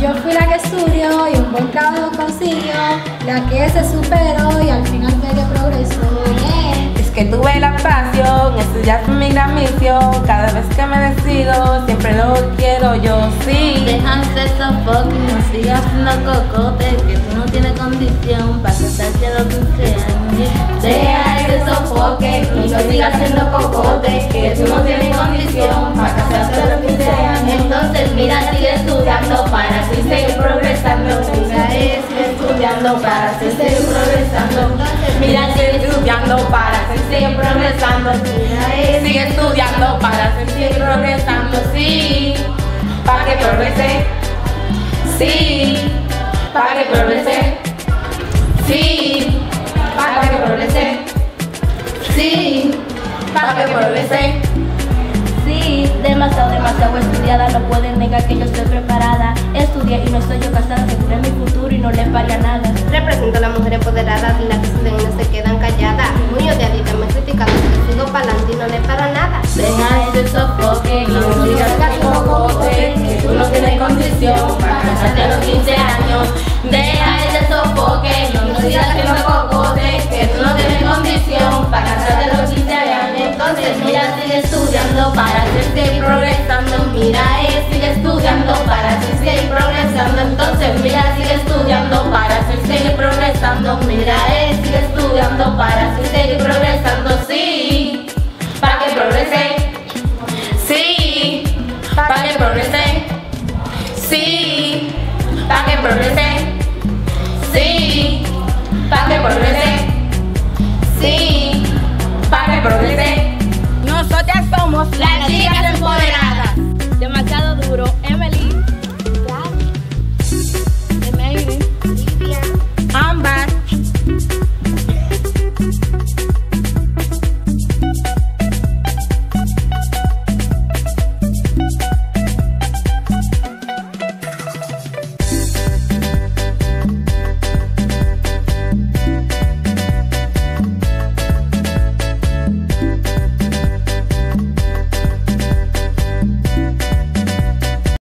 Yo fui la que estudió y un buen trabajo consiguió, la que se superó y al final fue que progresó. Es que tuve la pasión, estudiar fue mi gran misión. Cada vez que me decido, siempre lo quiero yo, sí. Déjate sofoque, no sigas haciendo cocote, que tú no tienes condición para sentarte a los 15 años. Deja ese sofoque y no sigas haciendo cocote, que tú no tienes condición para casarte a los 15 años. Entonces mira, sigue estudiando para así seguir progresando. Mira, sigue estudiando para así seguir progresando. Mira, sigue estudiando para así seguir progresando. Mira, sigue estudiando para así seguir progresando. Sí, para que progrese. Sí, para que progrese. Sí, para que progrese. Sí, para que progrese. Sí, demasiado estudiada, no pueden negar que yo estoy preparada. Estudié y no estoy yo casada, aseguré mi futuro y no le paría nada. Represento a la mujer empoderada, las que estudian y no se quedan calladas. Muy odiadita, me critican, porque sigo pa'lante y no le paro nada. Deja ese sofoque y No digas que cocote, que tú no tienes condición para casarte a los 15 años. Deja ese sofoque, no digas que no cocote, que tú no tienes condición para casarte a los 15 años. Entonces mira, sigue estudiando para Seguir progresando, mira, sigue estudiando para seguir progresando. Entonces mira, sigue estudiando para seguir progresando. Mira, sigue estudiando para seguir progresando. Sí, para que progrese. Sí, para que progrese. Sí, para que progrese. Sí, para que progrese. Sí, para que progrese. Nosotras somos las chicas empoderadas.